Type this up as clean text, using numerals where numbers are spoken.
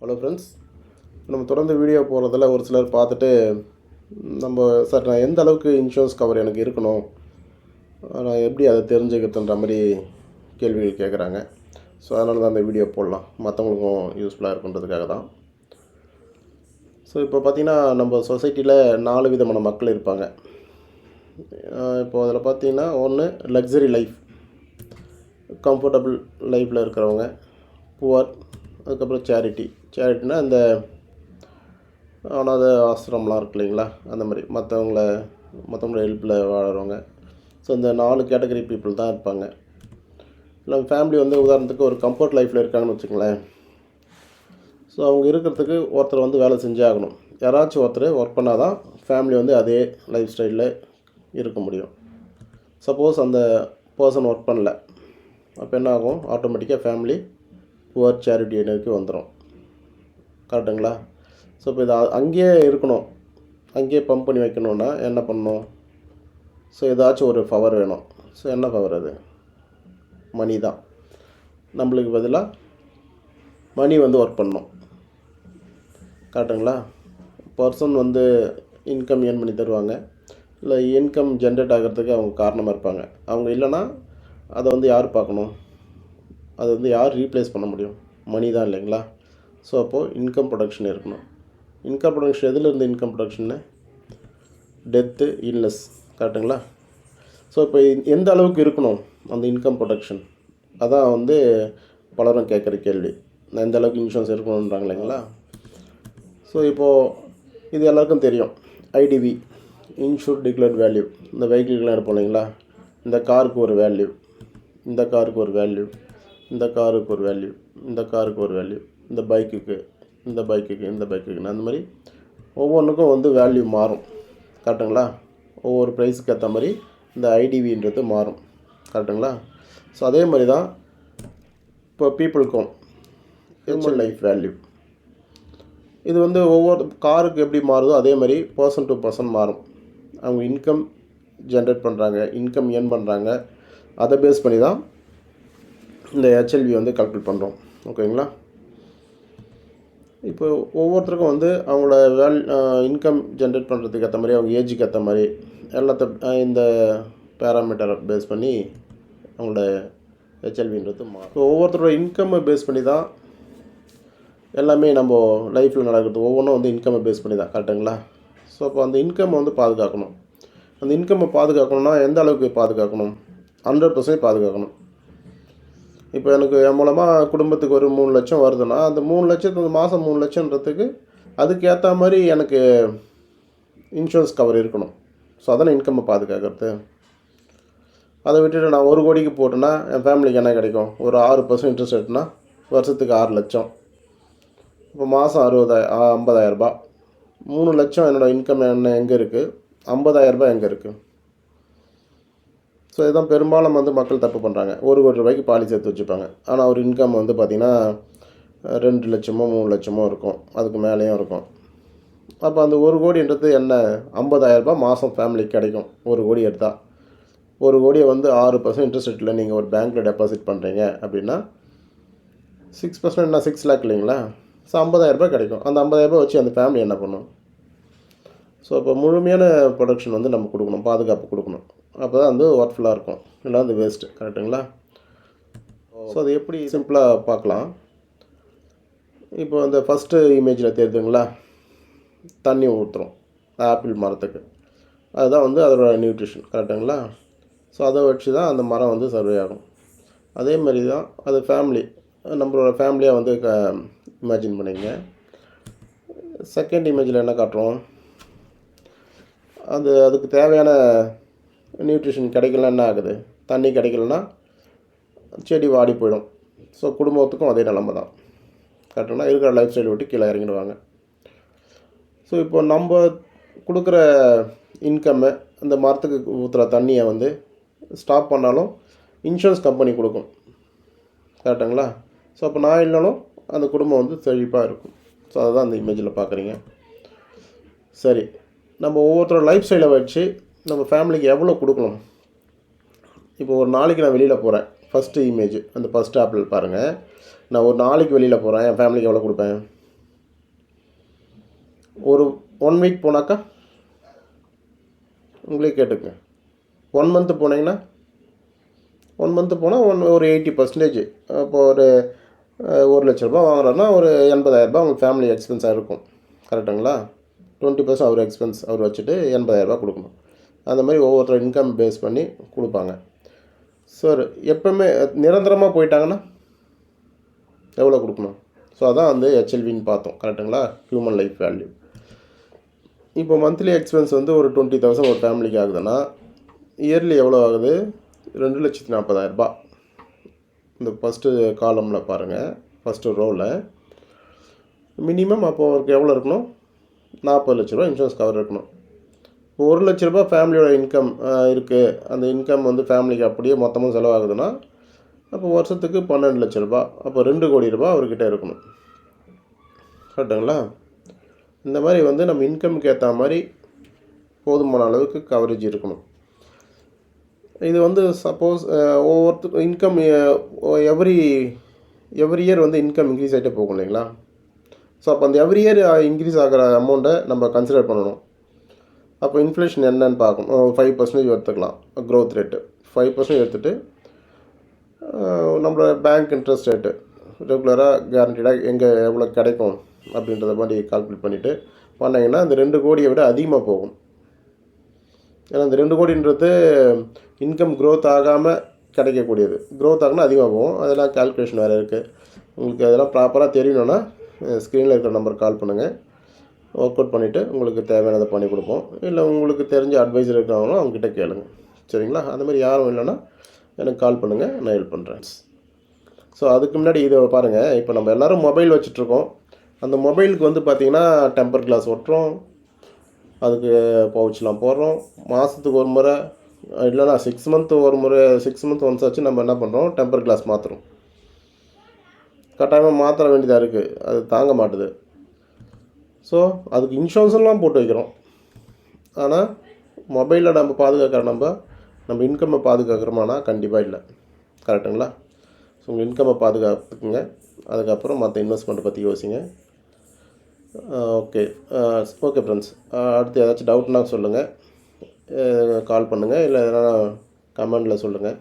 Hello friends, நம்ம தொடர்ந்து video போடுறதில் ஒரு சிலர் பார்த்துட்டு சார் நான் எந்த அளவுக்கு இன்சூரன்ஸ் கவர் எனக்கு இருக்கணும், நான் எப்படி அதை தெரிஞ்சுக்கிறதுன்ற மாதிரி கேள்விகள் கேட்குறாங்க. ஸோ அதனால தான் அந்த வீடியோ போடலாம், மற்றவங்களுக்கும் யூஸ்ஃபுல்லாக இருக்குன்றதுக்காக தான். ஸோ இப்போ பார்த்திங்கன்னா நம்ம சொசைட்டியில் 4 விதமான மக்கள் இருப்பாங்க. இப்போது அதில் பார்த்திங்கன்னா ஒன்று லக்ஸரி லைஃப், கம்ஃபர்டபுள் லைஃப்பில் இருக்கிறவங்க, புவர், அதுக்கப்புறம் சேரிட்டினா இந்த அனாதை ஆசிரமம்லாம் இருக்கு இல்லைங்களா, அந்த மாதிரி மற்றவங்கள ஹெல்ப்பில் வாழறவங்க. ஸோ இந்த 4 கேட்டகரி பீப்புள் தான் இருப்பாங்க. நம்ம ஃபேமிலி உதாரணத்துக்கு ஒரு கம்ஃபர்ட் லைஃப்பில் இருக்காங்கன்னு வச்சுங்களேன். ஸோ அவங்க இருக்கிறதுக்கு ஒருத்தர் வேலை செஞ்சே ஆகணும். யாராச்சும் ஒருத்தர் ஒர்க் பண்ணால் தான் ஃபேமிலி அதே லைஃப் ஸ்டைலில் இருக்க முடியும். சப்போஸ் அந்த பர்சன் ஒர்க் பண்ணல, அப்போ என்ன ஆகும், ஆட்டோமேட்டிக்காக ஃபேமிலி புவர் சேரிட்டி எனக்கு வந்துடும். கரெக்டுங்களா? ஸோ இப்போ இது அங்கேயே இருக்கணும், அங்கேயே பம்ப் பண்ணி வைக்கணுன்னா என்ன பண்ணணும்? ஸோ ஏதாச்சும் ஒரு பவர் வேணும். ஸோ என்ன பவர் அது? மணி தான். நம்மளுக்கு பதிலாக மணி ஒர்க் பண்ணணும். கரெக்டுங்களா? பர்சன் இன்கம் ஏர்ன் பண்ணி தருவாங்க, இல்லை இன்கம் ஜென்ரேட் ஆகிறதுக்கு அவங்க காரணமாக இருப்பாங்க. அவங்க இல்லைன்னா அதை யார் பார்க்கணும்? அது யார் ரீப்ளேஸ் பண்ண முடியும்? மணி தான் இல்லைங்களா? ஸோ அப்போது இன்கம் ப்ரொடக்ஷன் இருக்கணும். இன்கம் ப்ரொடக்ஷன் எதுலேருந்து இன்கம் ப்ரொடக்ஷன்னு? Death, illness. கரெக்டுங்களா? ஸோ இப்போ எந்த அளவுக்கு இருக்கணும் அந்த இன்கம் ப்ரொடக்ஷன்? அதான் பலரும் கேட்குற கேள்வி. நான் எந்த அளவுக்கு இன்சூரன்ஸ் இருக்கணுன்றாங்க இல்லைங்களா? ஸோ இப்போது இது எல்லாருக்கும் தெரியும். ITV, insured declared value. இந்த வெஹிக்கிள்லாம் எடுப்போம் இல்லைங்களா, இந்த காருக்கு ஒரு வேல்யூ, இந்த காருக்கு ஒரு வேல்யூ, இந்த காருக்கு ஒரு வேல்யூ, இந்த காருக்கு ஒரு வேல்யூ, இந்த பைக்குக்கு, இந்த பைக்குக்குன்னு அந்த மாதிரி ஒவ்வொன்றுக்கும் வேல்யூ மாறும். கரெக்டுங்களா? ஒவ்வொரு ப்ரைஸுக்கு ஏற்ற மாதிரி இந்த ஐடிவின்றது மாறும். கரெக்டுங்களா? ஸோ அதே மாதிரி தான் இப்போ பீப்புளுக்கும் ஹியூமன் லைஃப் வேல்யூ இது ஒவ்வொரு காருக்கு எப்படி மாறுதோ அதே மாதிரி பர்சன் டு பர்சன் மாறும். அவங்க இன்கம் ஜென்ரேட் பண்ணுறாங்க, இன்கம் ஏர்ன் பண்ணுறாங்க, அதை பேஸ் பண்ணி தான் இந்த ஹெச்எல்வி கால்குலேட் பண்ணுறோம். ஓகேங்களா? இப்போ ஒவ்வொருத்தருக்கும் அவங்களோட இன்கம் ஜென்ரேட் பண்ணுறதுக்கு ஏற்ற மாதிரி, அவங்க ஏஜுக்கு ஏற்ற மாதிரி இந்த பேராமீட்டரை பேஸ் பண்ணி அவங்களோட ஹெச்எல்வின்றது மாறும். ஸோ ஒவ்வொருத்தரோட இன்கம்மை பேஸ் பண்ணி தான் எல்லாமே நம்ம லைஃப்பில் நடக்கிறது. ஒவ்வொன்றும் இன்கம்மை பேஸ் பண்ணி தான். கரெக்டுங்களா? ஸோ அப்போ அந்த இன்கம்மை பாதுகாக்கணும். அந்த இன்கம்மை பாதுகாக்கணும்னா எந்த அளவுக்கு பாதுகாக்கணும்? 100% பாதுகாக்கணும். இப்போ எனக்கு என் மூலமாக குடும்பத்துக்கு ஒரு 3 லட்சம் வருதுன்னா, அந்த 3 லட்சத்து மாதம் 3 லட்சன்றதுக்கு அதுக்கு ஏற்ற மாதிரி எனக்கு இன்சூரன்ஸ் கவர் இருக்கணும். ஸோ அதான இன்கம்மை பாதுகாக்கிறது. அதை விட்டுட்டு நான் 1 கோடிக்கு போட்டேன்னா என் ஃபேமிலிக்கு என்ன கிடைக்கும்? ஒரு 6% இன்ட்ரெஸ்ட் ரேட்னா வருஷத்துக்கு 6 லட்சம். இப்போ மாதம் 50,000 ரூபாய். 3 லட்சம் என்னோடய இன்கம் எங்கே இருக்குது? 50,000 ரூபாய் எங்கே இருக்குது? ஸோ இதுதான் பெரும்பாலும் மக்கள் தப்பு பண்ணுறாங்க. 1 கோடி ரூபாய்க்கு பாலிசி எடுத்து வச்சுப்பாங்க. ஆனால் ஒரு இன்கம் பார்த்திங்கன்னா 2 லட்சமோ 3 லட்சமோ இருக்கும், அதுக்கு மேலேயும் இருக்கும். அப்போ அந்த 1 கோடின்றது என்ன? 50,000 ரூபாய் மாதம் ஃபேமிலிக்கு கிடைக்கும். 1 கோடி எடுத்தால் 1 கோடியை 6% இன்ட்ரெஸ்ட் ரேட்டில் நீங்கள் ஒரு பேங்க்கில் டெபாசிட் பண்ணுறீங்க அப்படின்னா 6% என்ன 6 லேக் இல்லைங்களா? ஸோ 50,000 ரூபாய் கிடைக்கும். அந்த 50,000 ரூபாய் வச்சு அந்த ஃபேமிலி என்ன பண்ணும்? ஸோ இப்போ முழுமையான ப்ரொடக்ஷன் நம்ம கொடுக்கணும், பாதுகாப்பு கொடுக்கணும். அப்போ தான் ஒர்க்ஃபுல்லாக இருக்கும், இல்லை வேஸ்ட்டு. கரெக்டுங்களா? ஸோ அது எப்படி சிம்பிளாக பார்க்கலாம். இப்போ அந்த ஃபஸ்ட்டு இமேஜில் தெரியுதுங்களா, தண்ணி ஊற்றுறோம் ஆப்பிள் மரத்துக்கு. அதுதான் அதோட நியூட்ரிஷன். கரெக்டுங்களா? ஸோ அதை வச்சு தான் அந்த மரம் சர்வே ஆகும். அதே மாதிரி தான் அது ஃபேமிலி, நம்மளோட ஃபேமிலியாக இமேஜின் பண்ணிங்க. செகண்ட் இமேஜில் என்ன காட்டுறோம்? அதுக்கு தேவையான நியூட்ரிஷன் கிடைக்கலன்னா என்ன ஆகுது? தண்ணி கிடைக்கலன்னா செடி வாடி போயிடும். ஸோ குடும்பத்துக்கும் அதே நிலமை தான். கரெக்டுங்களா? இருக்கிற லைஃப் ஸ்டைல் விட்டு கீழே இறங்கிடுவாங்க. ஸோ இப்போ நம்ம கொடுக்குற இன்கம்மை அந்த மரத்துக்கு ஊற்றுற தண்ணியை ஸ்டாப் பண்ணாலும் இன்சூரன்ஸ் கம்பெனி கொடுக்கும். கரெக்டுங்களா? ஸோ அப்போ நான் இல்லைனாலும் அந்த குடும்பம் செழிப்பாக இருக்கும். ஸோ அதை தான் அந்த இமேஜில் பார்க்குறீங்க. சரி, நம்ம ஒவ்வொருத்தரோட லைஃப் ஸ்டைலை வச்சு நம்ம ஃபேமிலிக்கு எவ்வளோ கொடுக்கணும்? இப்போ ஒரு நாளைக்கு நான் வெளியில் போகிறேன். ஃபஸ்ட்டு இமேஜ் அந்த ஃபஸ்ட் ஆப்பிள் பாருங்கள். நான் ஒரு நாளைக்கு வெளியில் போகிறேன், என் ஃபேமிலிக்கு எவ்வளோ கொடுப்பேன்? ஒரு 1 வீக் போனாக்கா உங்களே கேட்டுக்கங்க. 1 மந்த்து போனீங்கன்னா 1 மந்த்து போனால் ஒரு 80%. அப்போது ஒரு ரூ. 1,00,000 வாங்குறோன்னா ஒரு ரூ. 80,000 உங்கள் ஃபேமிலி எக்ஸ்பென்ஸாக இருக்கும். கரெக்டுங்களா? 20% அவர் எக்ஸ்பென்ஸ் அவர் வச்சுட்டு ரூ. 80,000 கொடுக்கணும். அந்த மாதிரி ஒவ்வொருத்தர் இன்கம் பேஸ் பண்ணி கொடுப்பாங்க. சார் எப்போவுமே நிரந்தரமாக போயிட்டாங்கன்னா எவ்வளோ கொடுக்கணும்? ஸோ அதான் வந்து ஹெச்எல்வின்னு பார்த்தோம். கரெக்டுங்களா? Human life value. இப்போ மந்த்லி எக்ஸ்பென்ஸ் வந்து ஒரு 20,000 ஒரு ஃபேமிலிக்கு ஆகுதுன்னா இயர்லி எவ்வளோ ஆகுது? 2,40,000. இந்த ஃபஸ்ட்டு காலமில் பாருங்கள், ஃபஸ்ட்டு ரோவில் மினிமம் அப்போது அவருக்கு எவ்வளோ இருக்கணும்? 40,00,000 இன்சூரன்ஸ் கவர் இருக்கணும். இப்போ 1,00,000 ஃபேமிலியோட இன்கம் இருக்குது. அந்த இன்கம் வந்து ஃபேமிலிக்கு அப்படியே மொத்தமாக செலவாகுதுன்னா அப்போ வருஷத்துக்கு 12,00,000. அப்போ 2 கோடி ரூபாய் அவர்கிட்ட இருக்கணும். கரெக்டுங்களா? இந்த மாதிரி வந்து நம்ம இன்கமுக்கு ஏற்ற மாதிரி போதுமான அளவுக்கு கவரேஜ் இருக்கணும். இது வந்து சப்போஸ் ஒவ்வொருத்தர் இன்கம் எவ்ரி இயர் வந்து இன்கம் இன்க்ரீஸ் ஆகிட்டே போகும் இல்லைங்களா? ஸோ அப்போ அந்த எவ்ரி இயர் இன்க்ரீஸ் ஆகிற அமௌண்ட்டை நம்ம கன்சிடர் பண்ணணும். அப்போ இன்ஃப்ளேஷன் என்னன்னு பார்க்கணும். 5% எடுத்துக்கலாம் க்ரோத் ரேட்டு. 5% எடுத்துகிட்டு நம்மளோட பேங்க் இன்ட்ரெஸ்ட் ரேட்டு ரெகுலராக கேரண்டீடாக எங்கே எவ்வளோ கிடைக்கும் அப்படின்றத மாதிரி கால்குலேட் பண்ணிவிட்டு பண்ணிங்கன்னா அந்த 2 கோடியை விட அதிகமாக போகும். ஏன்னா இந்த 2 கோடின்றது இன்கம் க்ரோத் ஆகாமல் கிடைக்கக்கூடியது. க்ரோத் ஆகுனா அதிகமாக போகும். அதெல்லாம் கால்குலேஷன் வேறு இருக்குது. உங்களுக்கு அதெல்லாம் ப்ராப்பராக தெரியணுன்னா ஸ்க்ரீனில் இருக்கிற நம்பருக்கு கால் பண்ணுங்கள். ஒர்க் அவுட் பண்ணிவிட்டு உங்களுக்கு தேவையானதை பண்ணி கொடுப்போம். இல்லை உங்களுக்கு தெரிஞ்ச அட்வைசர் இருக்கிறவங்களும் அவங்ககிட்ட கேளுங்க. சரிங்களா? அந்த மாதிரி யாரும் இல்லைன்னா எனக்கு கால் பண்ணுங்கள், நான் ஹெல்ப் பண்ணுறேன். ஸோ அதுக்கு முன்னாடி இதை பாருங்கள். இப்போ நம்ம எல்லோரும் மொபைல் வச்சுட்ருக்கோம். அந்த மொபைலுக்கு வந்து பார்த்திங்கன்னா டெம்பர் கிளாஸ் ஒட்டுறோம், அதுக்கு பவுச்லாம் போடுறோம். மாதத்துக்கு ஒரு முறை இல்லைனா 6 மந்த் ஒரு முறை 6 மந்த் ஒன்ஸ் ஆச்சு நம்ம என்ன பண்ணுறோம்? டெம்பர் கிளாஸ் மாற்றுறோம். கட்டாயமாக மாற்ற வேண்டியதாக இருக்குது. அது தாங்க மாட்டுது. ஸோ அதுக்கு இன்சூரன்ஸ்லாம் போட்டு வைக்கிறோம். ஆனால் மொபைலில் நம்ம பாதுகாக்கிற நம்ம இன்கம்மை பாதுகாக்கிறோமானா கண்டிப்பாக இல்லை. கரெக்டுங்களா? ஸோ உங்கள் இன்கம்மை பாதுகாத்துக்குங்க. அதுக்கப்புறம் மற்ற இன்வெஸ்ட்மெண்ட்டை பற்றி யோசிங்க. Okay okay friends. அடுத்து ஏதாச்சும் டவுட்னா சொல்லுங்கள், கால் பண்ணுங்கள், இல்லை எதனா கமெண்டில் சொல்லுங்கள்.